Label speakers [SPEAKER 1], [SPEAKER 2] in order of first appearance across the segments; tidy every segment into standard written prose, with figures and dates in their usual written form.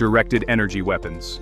[SPEAKER 1] Directed energy weapons.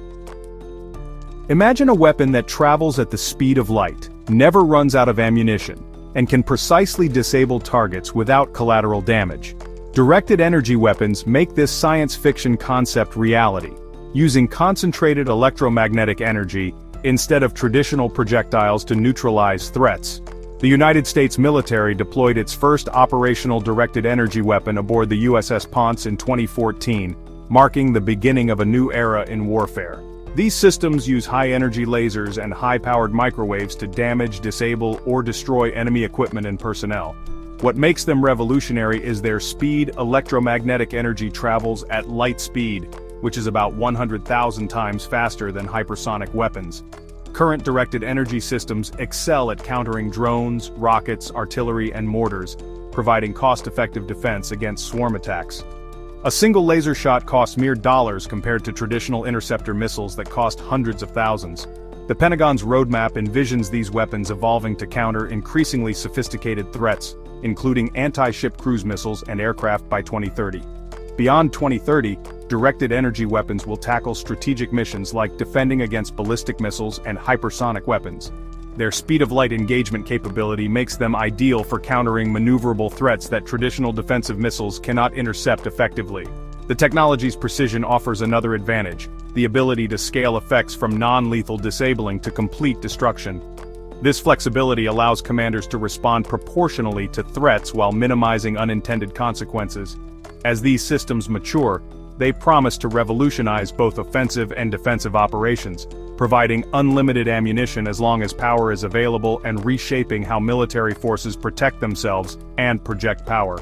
[SPEAKER 1] Imagine a weapon that travels at the speed of light, never runs out of ammunition, and can precisely disable targets without collateral damage. Directed energy weapons make this science fiction concept reality, using concentrated electromagnetic energy instead of traditional projectiles to neutralize threats. The United States military deployed its first operational directed energy weapon aboard the USS Ponce in 2014, marking the beginning of a new era in warfare. These systems use high-energy lasers and high-powered microwaves to damage, disable, or destroy enemy equipment and personnel. What makes them revolutionary is their speed. Electromagnetic energy travels at light speed, which is about 100,000 times faster than hypersonic weapons. Current directed energy systems excel at countering drones, rockets, artillery, and mortars, providing cost-effective defense against swarm attacks. A single laser shot costs mere dollars compared to traditional interceptor missiles that cost hundreds of thousands. The Pentagon's roadmap envisions these weapons evolving to counter increasingly sophisticated threats, including anti-ship cruise missiles and aircraft by 2030. Beyond 2030, directed energy weapons will tackle strategic missions like defending against ballistic missiles and hypersonic weapons. Their speed-of-light engagement capability makes them ideal for countering maneuverable threats that traditional defensive missiles cannot intercept effectively. The technology's precision offers another advantage: the ability to scale effects from non-lethal disabling to complete destruction. This flexibility allows commanders to respond proportionally to threats while minimizing unintended consequences. As these systems mature, they promise to revolutionize both offensive and defensive operations, providing unlimited ammunition as long as power is available and reshaping how military forces protect themselves and project power.